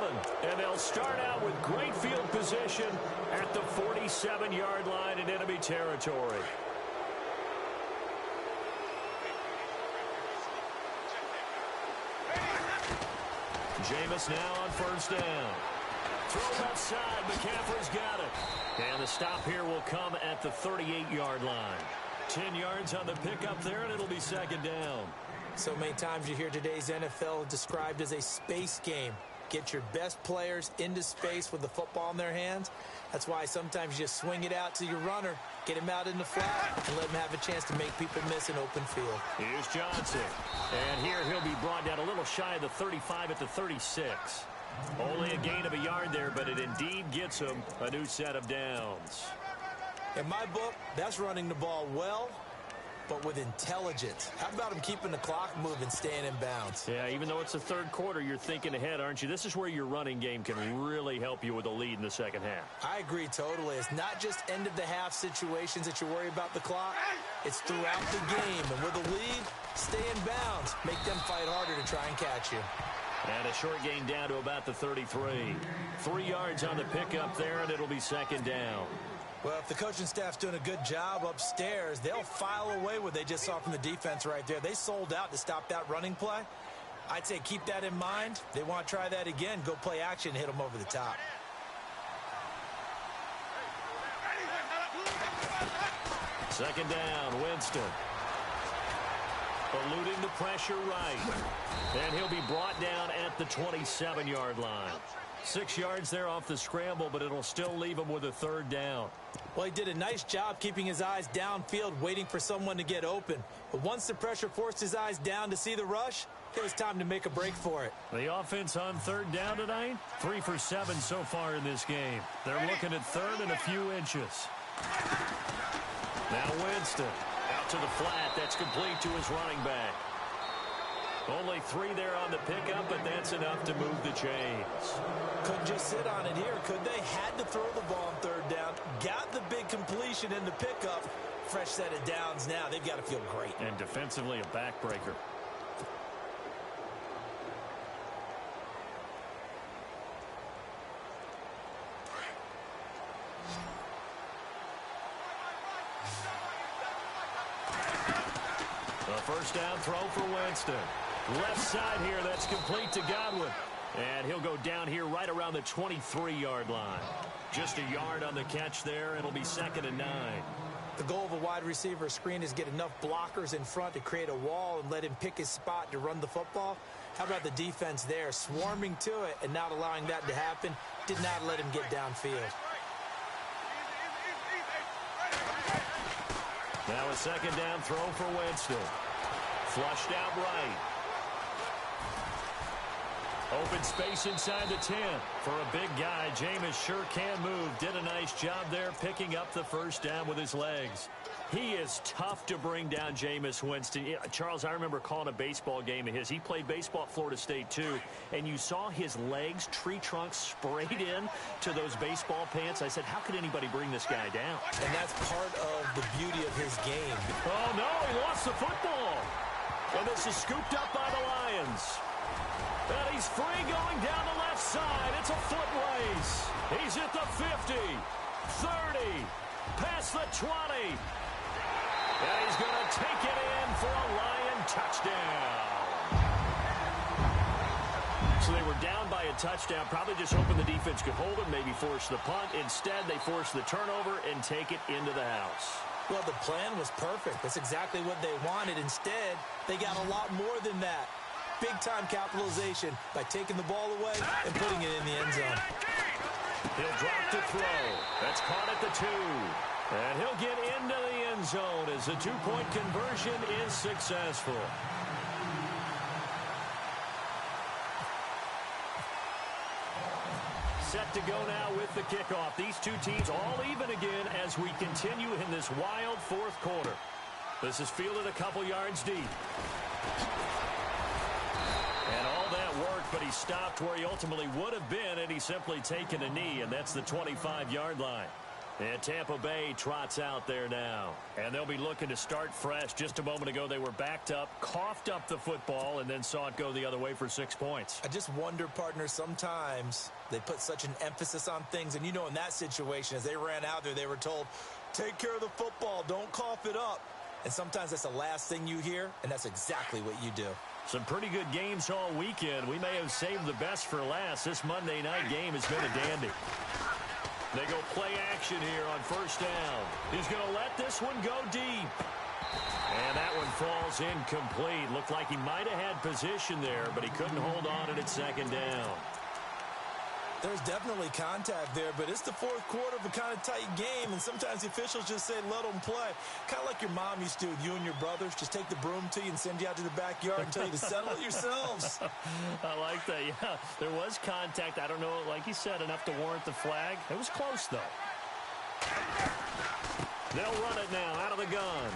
And they'll start out with great field position at the 47-yard line in enemy territory. Jameis now on first down. Throw left side. McCaffrey's got it. And the stop here will come at the 38-yard line. 10 yards on the pickup there, and it'll be second down. So many times you hear today's NFL described as a space game. Get your best players into space with the football in their hands. That's why sometimes you just swing it out to your runner, get him out in the flat, and let him have a chance to make people miss an open field. Here's Johnson. And here he'll be brought down a little shy of the 35 at the 36. Only a gain of a yard there, but it indeed gets him a new set of downs. In my book, that's running the ball well, but with intelligence. How about him keeping the clock moving, staying in bounds? Yeah, even though it's the third quarter, you're thinking ahead, aren't you? This is where your running game can really help you with a lead in the second half. I agree totally. It's not just end-of-the-half situations that you worry about the clock. It's throughout the game. And with a lead, stay in bounds. Make them fight harder to try and catch you. And a short gain down to about the 33. 3 yards on the pickup there, and it'll be second down. Well, if the coaching staff's doing a good job upstairs, they'll file away what they just saw from the defense right there. They sold out to stop that running play. I'd say keep that in mind. They want to try that again. Go play action, hit them over the top. Second down, Winston. Eluding the pressure right. And he'll be brought down at the 27-yard line. 6 yards there off the scramble, but it'll still leave him with a third down. Well, he did a nice job keeping his eyes downfield, waiting for someone to get open. But once the pressure forced his eyes down to see the rush, it was time to make a break for it. The offense on third down tonight, 3 for 7 so far in this game. They're looking at third and a few inches. Now Winston out to the flat. That's complete to his running back. Only 3 there on the pickup, but that's enough to move the chains. Couldn't just sit on it here, could they? Had to throw the ball on third down. Got the big completion in the pickup. Fresh set of downs now. They've got to feel great. And defensively, a backbreaker. A first down throw for Winston. Left side here, that's complete to Godwin. And he'll go down here right around the 23-yard line. Just a yard on the catch there. It'll be second and 9. The goal of a wide receiver screen is get enough blockers in front to create a wall and let him pick his spot to run the football. How about the defense there, swarming to it and not allowing that to happen? Did not let him get downfield. Now a second down throw for Winston. Flushed out right. Open space inside the 10. For a big guy, Jameis sure can move. Did a nice job there picking up the first down with his legs. He is tough to bring down, Jameis Winston. Yeah, Charles, I remember calling a baseball game of his. He played baseball at Florida State, too. And you saw his legs, tree trunks sprayed in to those baseball pants. I said, how could anybody bring this guy down? And that's part of the beauty of his game. Oh, no, he lost the football. And this is scooped up by the Lions. And he's free going down the left side. It's a foot race. He's at the 50, 30, past the 20. And he's going to take it in for a Lion touchdown. So they were down by a touchdown, probably just hoping the defense could hold him, maybe force the punt. Instead, they force the turnover and take it into the house. Well, the plan was perfect. That's exactly what they wanted. Instead, they got a lot more than that. Big-time capitalization by taking the ball away and putting it in the end zone. He'll drop to throw. That's caught at the 2. And he'll get into the end zone as the 2-point conversion is successful. Set to go now with the kickoff. These two teams all even again as we continue in this wild fourth quarter. This is fielded a couple yards deep. And all that work but he stopped where he ultimately would have been, and he's simply taken a knee, and that's the 25-yard line. And Tampa Bay trots out there now. And they'll be looking to start fresh. Just a moment ago, they were backed up, coughed up the football, and then saw it go the other way for 6 points. I just wonder, partner, sometimes they put such an emphasis on things. And, you know, in that situation, as they ran out there, they were told, take care of the football, don't cough it up. And sometimes that's the last thing you hear, and that's exactly what you do. Some pretty good games all weekend. We may have saved the best for last. This Monday night game has been a dandy. They go play action here on first down. He's going to let this one go deep. And that one falls incomplete. Looked like he might have had position there, but he couldn't hold on at second down. There's definitely contact there, but it's the fourth quarter of a kind of tight game, and sometimes the officials just say, let them play. Kind of like your mom used to do with you and your brothers. Just take the broom to you and send you out to the backyard and tell you to settle it yourselves. I like that, yeah. There was contact. I don't know, like you said, enough to warrant the flag. It was close, though. They'll run it now out of the gun.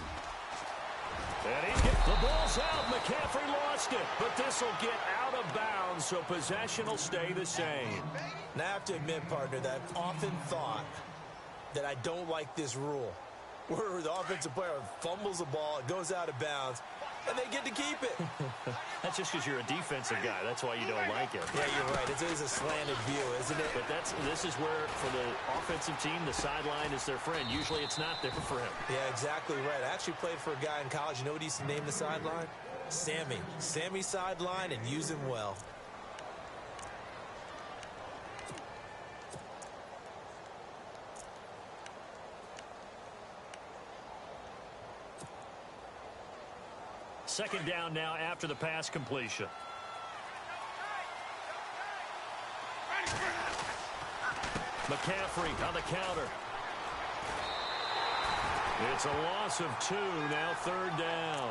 And the ball's out. McCaffrey lost it. But this will get out of bounds, so possession will stay the same. Now, I have to admit, partner, that I've often thought that I don't like this rule, where the offensive player fumbles the ball, it goes out of bounds, and they get to keep it. That's just because you're a defensive guy. That's why you don't like it. Yeah, you're right. It is a slanted view, isn't it? But this is where, for the offensive team, the sideline is their friend. Usually it's not there for him. Yeah, exactly right. I actually played for a guy in college. You know what he used to name the sideline? Sammy. Sammy sideline, and use him well. Second down now after the pass completion. McCaffrey on the counter. It's a loss of 2, now third down.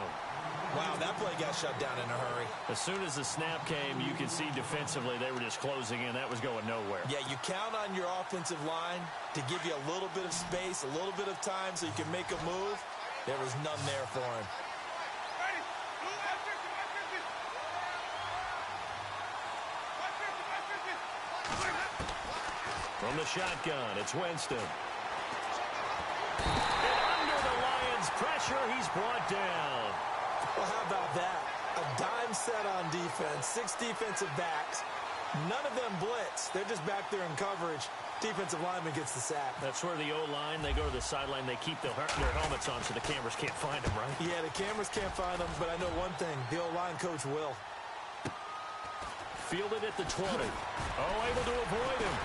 Wow, that play got shut down in a hurry. As soon as the snap came, you could see defensively they were just closing in. That was going nowhere. Yeah, you count on your offensive line to give you a little bit of space, a little bit of time so you can make a move. There was none there for him. From the shotgun, it's Winston. And under the Lions' pressure, he's brought down. Well, how about that? A dime set on defense, 6 defensive backs. None of them blitz. They're just back there in coverage. Defensive lineman gets the sack. That's where the O-line, they go to the sideline, they keep their helmets on so the cameras can't find them, right? Yeah, the cameras can't find them, but I know one thing. The O-line coach will. Fielded at the 20. Oh, able to avoid him.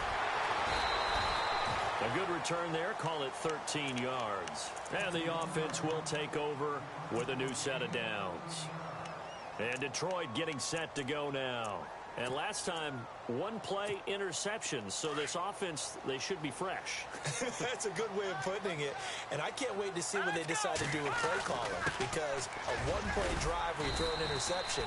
A good return there. Call it 13 yards. And the offense will take over with a new set of downs. And Detroit getting set to go now. And last time, one play interception. So this offense, they should be fresh. That's a good way of putting it. And I can't wait to see what they decide to do with play calling. Because a one-play drive where you throw an interception,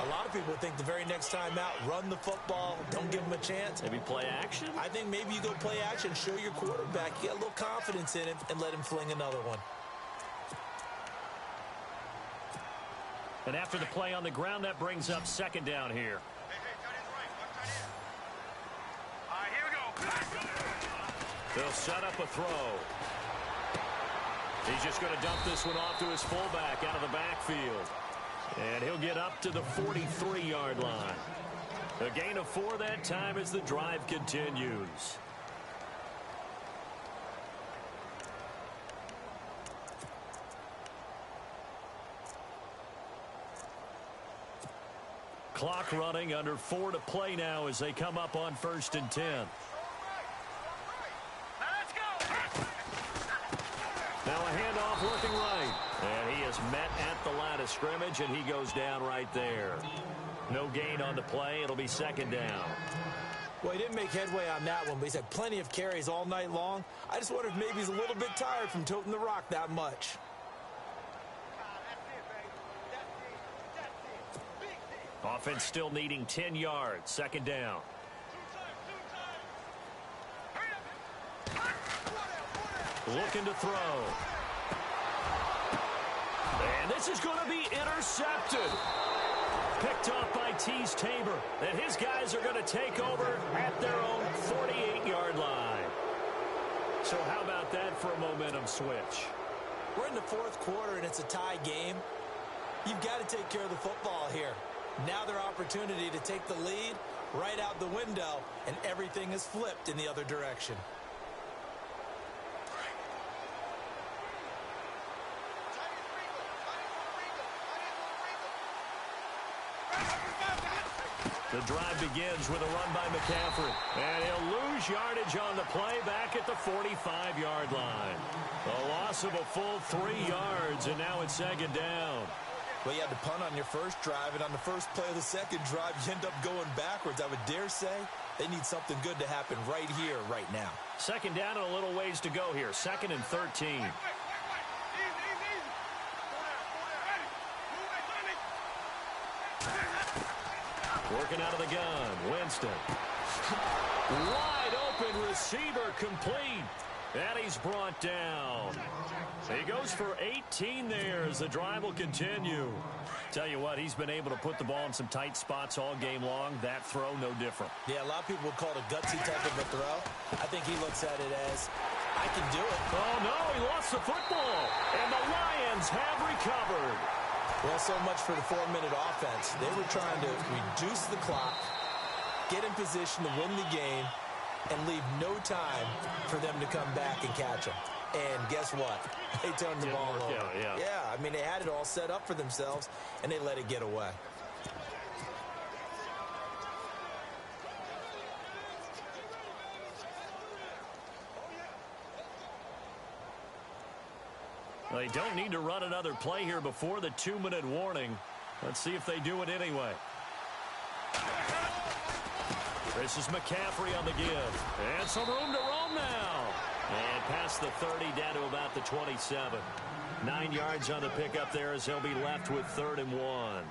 a lot of people think the very next time out, run the football, don't give them a chance. Maybe play action? I think maybe you go play action, show your quarterback, you get a little confidence in him, and let him fling another one. And after the play on the ground, that brings up second down here. They'll set up a throw. He's just going to dump this one off to his fullback out of the backfield. And he'll get up to the 43-yard line. A gain of 4 that time as the drive continues. Clock running, under 4 to play now as they come up on 1st and 10. Now a handoff looking right. And he is met at the line of scrimmage, and he goes down right there. No gain on the play. It'll be second down. Well, he didn't make headway on that one, but he's had plenty of carries all night long. I just wonder if maybe he's a little bit tired from toting the rock that much. Offense still needing 10 yards. Second down. Looking to throw. And this is going to be intercepted. Picked off by Tease Tabor. And his guys are going to take over at their own 48-yard line. So how about that for a momentum switch? We're in the fourth quarter, and it's a tie game. You've got to take care of the football here. Now their opportunity to take the lead right out the window, and everything is flipped in the other direction. The drive begins with a run by McCaffrey. And he'll lose yardage on the play back at the 45-yard line. A loss of a full 3 yards, and now it's second down. Well, you had to punt on your first drive, and on the first play of the second drive, you end up going backwards. I would dare say they need something good to happen right here, right now. Second down and a little ways to go here. Second and 13. Working out of the gun, Winston. Wide open receiver complete. And he's brought down. He goes for 18 there as the drive will continue. Tell you what, he's been able to put the ball in some tight spots all game long. That throw, no different. Yeah, a lot of people would call it a gutsy type of a throw. I think he looks at it as, I can do it. Oh, no, he lost the football. And the Lions have recovered. Well, so much for the 4-minute offense. They were trying to reduce the clock, get in position to win the game, and leave no time for them to come back and catch them. And guess what? They turned the ball over. Yeah, I mean, they had it all set up for themselves, and they let it get away. They don't need to run another play here before the 2-minute warning. Let's see if they do it anyway. This is McCaffrey on the give. And some room to roam now. And past the 30 down to about the 27. 9 yards on the pickup there as he'll be left with 3rd and 1.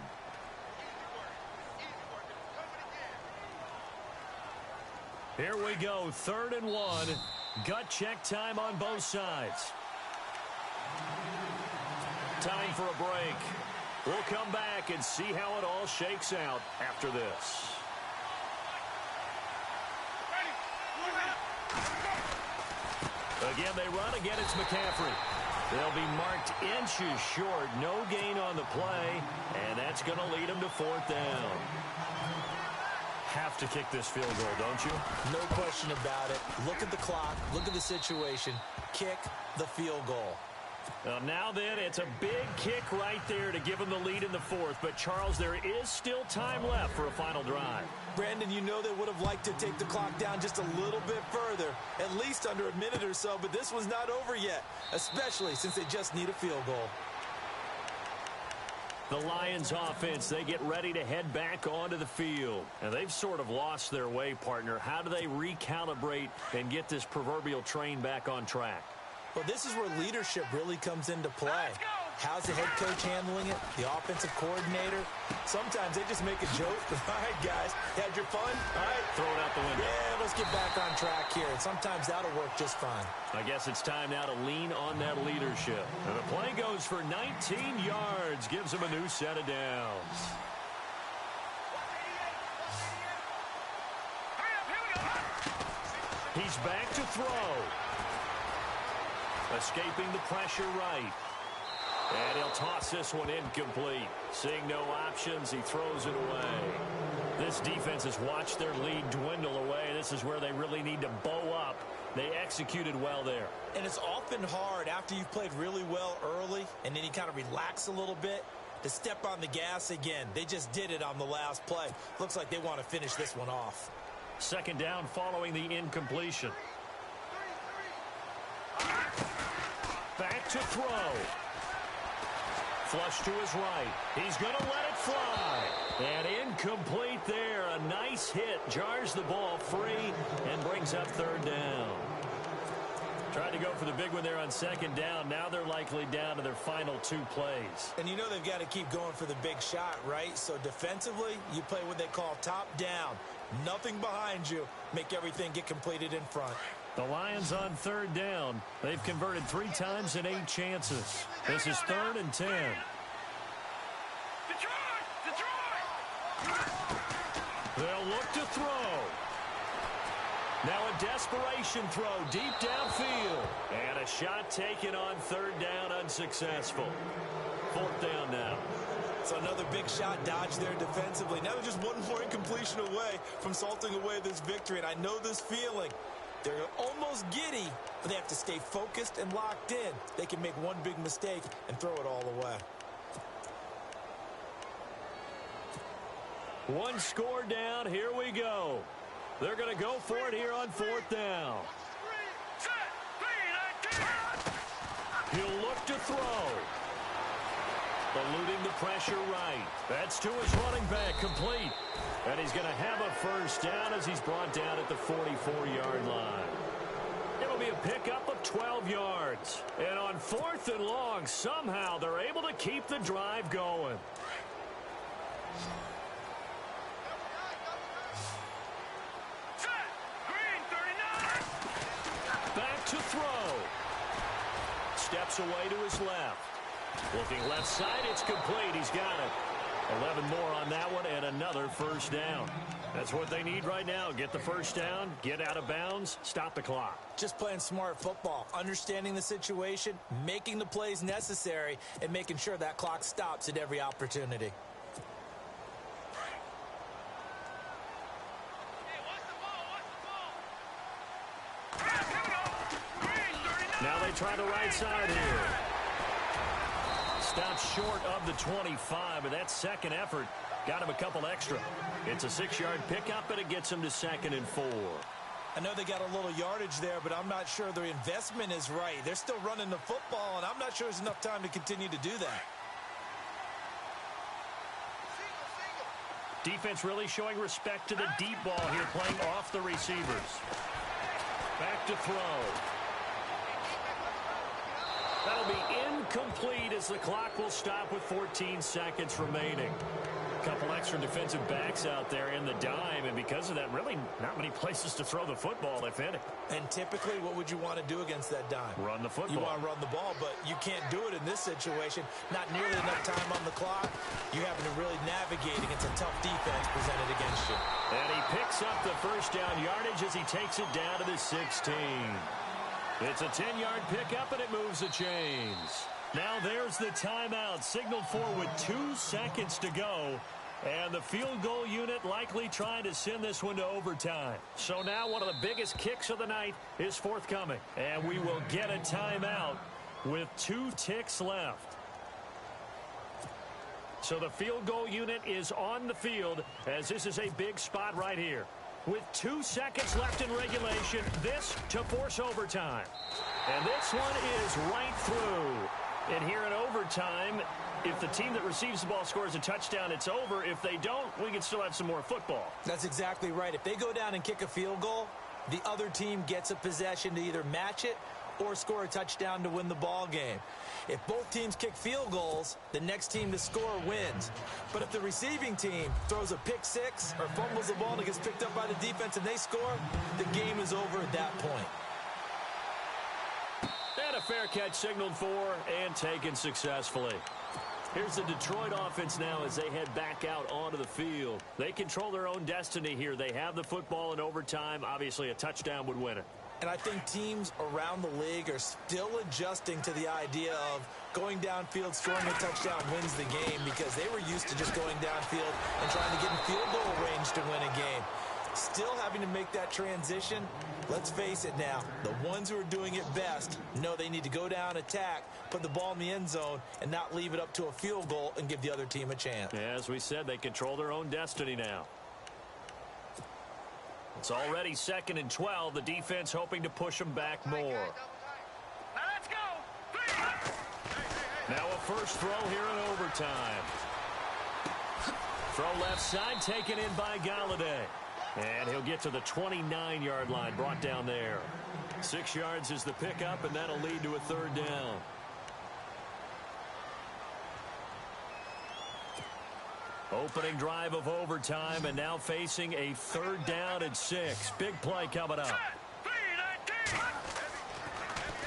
Here we go, 3rd and 1. Gut check time on both sides. Time for a break. We'll come back and see how it all shakes out after this. Again, they run. Again, it's McCaffrey. They'll be marked inches short. No gain on the play, and that's going to lead them to 4th down. Have to kick this field goal, don't you? No question about it. Look at the clock. Look at the situation. Kick the field goal. Well, now then, it's a big kick right there to give them the lead in the 4th. But, Charles, there is still time left for a final drive. Brandon, you know they would have liked to take the clock down just a little bit further, at least under a minute or so, but this was not over yet, especially since they just need a field goal. The Lions offense, they get ready to head back onto the field. And they've sort of lost their way, partner. How do they recalibrate and get this proverbial train back on track? Well, this is where leadership really comes into play. How's the head coach handling it? The offensive coordinator? Sometimes they just make a joke. All right, guys, had your fun? All right. Throw it out the window. Yeah, let's get back on track here. And sometimes that'll work just fine. I guess it's time now to lean on that leadership. And the play goes for 19 yards. Gives them a new set of downs. He's back to throw. Escaping the pressure right. And he'll toss this one incomplete. Seeing no options, he throws it away. This defense has watched their lead dwindle away. This is where they really need to bow up. They executed well there. And it's often hard after you've played really well early and then you kind of relax a little bit to step on the gas again. They just did it on the last play. Looks like they want to finish this one off. Second down following the incompletion. Back to throw. Flush to his right. He's going to let it fly. And incomplete there. A nice hit. Jars the ball free and brings up 3rd down. Tried to go for the big one there on 2nd down. Now they're likely down to their final 2 plays. And you know they've got to keep going for the big shot, right? So defensively, you play what they call top down. Nothing behind you. Make everything get completed in front. The Lions on 3rd down. They've converted 3 times in 8 chances. This is 3rd and 10. Detroit! They'll look to throw. Now a desperation throw deep downfield. And a shot taken on third down, unsuccessful. Fourth down now. So another big shot dodged there defensively. Now they're just one more incompletion away from salting away this victory. And I know this feeling. They're almost giddy, but they have to stay focused and locked in. They can make one big mistake and throw it all away. One score down. Here we go. They're going to go for it here on fourth down. He'll look to throw. Eluding the pressure right. That's to his running back, complete. And he's going to have a first down as he's brought down at the 44-yard line. It'll be a pickup of 12 yards. And on fourth and long, somehow they're able to keep the drive going. Back to throw. Steps away to his left. Looking left side, it's complete. He's got it. 11 more on that one and another first down. That's what they need right now. Get the first down, get out of bounds, stop the clock. Just playing smart football, understanding the situation, making the plays necessary, and making sure that clock stops at every opportunity. Now they try the right side here. Stops short of the 25, but that second effort got him a couple extra. It's a 6-yard pickup, and it gets him to 2nd and 4. I know they got a little yardage there, but I'm not sure their investment is right. They're still running the football, and I'm not sure there's enough time to continue to do that. Defense really showing respect to the deep ball here, playing off the receivers. Back to throw. That'll be incomplete as the clock will stop with 14 seconds remaining. A couple extra defensive backs out there in the dime, and because of that, really not many places to throw the football, if any. And typically, what would you want to do against that dime? Run the football. You want to run the ball, but you can't do it in this situation. Not nearly enough time on the clock. You're having to really navigate against a tough defense presented against you. And he picks up the first down yardage as he takes it down to the 16. It's a 10-yard pickup, and it moves the chains. Now there's the timeout, signaled for with 2 seconds to go. And the field goal unit likely trying to send this one to overtime. So now one of the biggest kicks of the night is forthcoming. And we will get a timeout with 2 ticks left. So the field goal unit is on the field as this is a big spot right here. With 2 seconds left in regulation, this to force overtime. And this one is right through. And here in overtime, if the team that receives the ball scores a touchdown, it's over. If they don't, we can still have some more football. That's exactly right. If they go down and kick a field goal, the other team gets a possession to either match it or score a touchdown to win the ball game. If both teams kick field goals, the next team to score wins. But if the receiving team throws a pick six or fumbles the ball and it gets picked up by the defense and they score, the game is over at that point. And a fair catch signaled for and taken successfully. Here's the Detroit offense now as they head back out onto the field. They control their own destiny here. They have the football in overtime. Obviously, a touchdown would win it. And I think teams around the league are still adjusting to the idea of going downfield, scoring a touchdown wins the game, because they were used to just going downfield and trying to get in field goal range to win a game. Still having to make that transition. Let's face it now, the ones who are doing it best know they need to go down, attack, put the ball in the end zone, and not leave it up to a field goal and give the other team a chance. As we said, they control their own destiny now. It's already 2nd and 12. The defense hoping to push them back more. Now let's go. Now a first throw here in overtime. Throw left side taken in by Galladay. And he'll get to the 29-yard line, brought down there. 6 yards is the pickup, and that'll lead to a 3rd down. Opening drive of overtime, and now facing a 3rd down and 6. Big play coming up.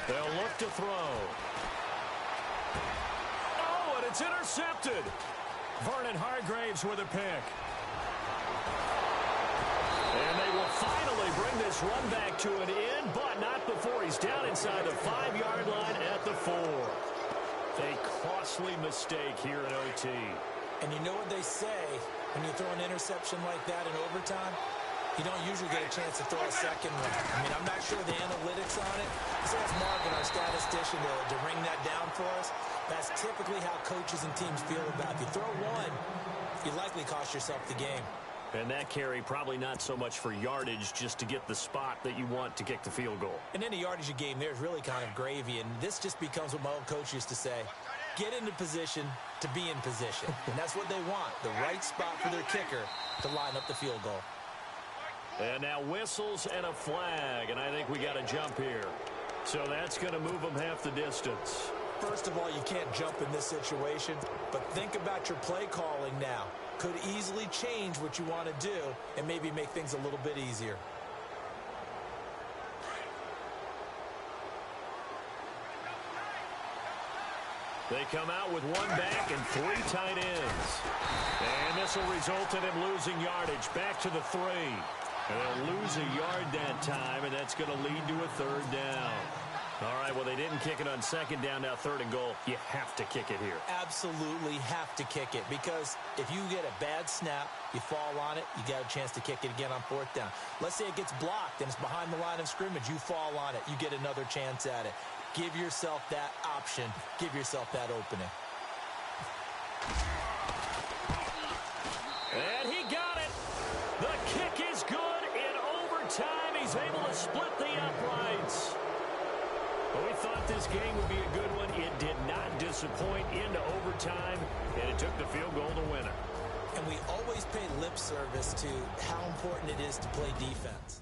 They'll look to throw. Oh, and it's intercepted. Vernon Hargreaves with a pick. finally bring this run back to an end, but not before he's down inside the 5-yard line at the 4. A costly mistake here in OT. And you know what they say when you throw an interception like that in overtime? You don't usually get a chance to throw a second one. I mean, I'm not sure the analytics on it. So that's Marvin, our statistician, to ring that down for us. That's typically how coaches and teams feel about it. If you throw one, you likely cost yourself the game. And that carry probably not so much for yardage, just to get the spot that you want to kick the field goal. In any yardage game, there's really kind of gravy, and this just becomes what my old coach used to say. Get into position to be in position. And that's what they want, the right spot for their kicker to line up the field goal. And now whistles and a flag, and I think we got a jump here. So that's going to move them half the distance. First of all, you can't jump in this situation, but think about your play calling now. Could easily change what you want to do and maybe make things a little bit easier. They come out with one back and 3 tight ends. And this will result in him losing yardage. Back to the 3. And they'll lose a yard that time, and that's going to lead to a 3rd down. All right, well, they didn't kick it on 2nd down, now 3rd and goal. You have to kick it here. Absolutely have to kick it, because if you get a bad snap, you fall on it, you got a chance to kick it again on 4th down. Let's say it gets blocked and it's behind the line of scrimmage. You fall on it, you get another chance at it. Give yourself that option. Give yourself that opening. And he got it. The kick is good in overtime. He's able to split the uprights. Well, we thought this game would be a good one. It did not disappoint into overtime, and it took the field goal to win it. And we always pay lip service to how important it is to play defense.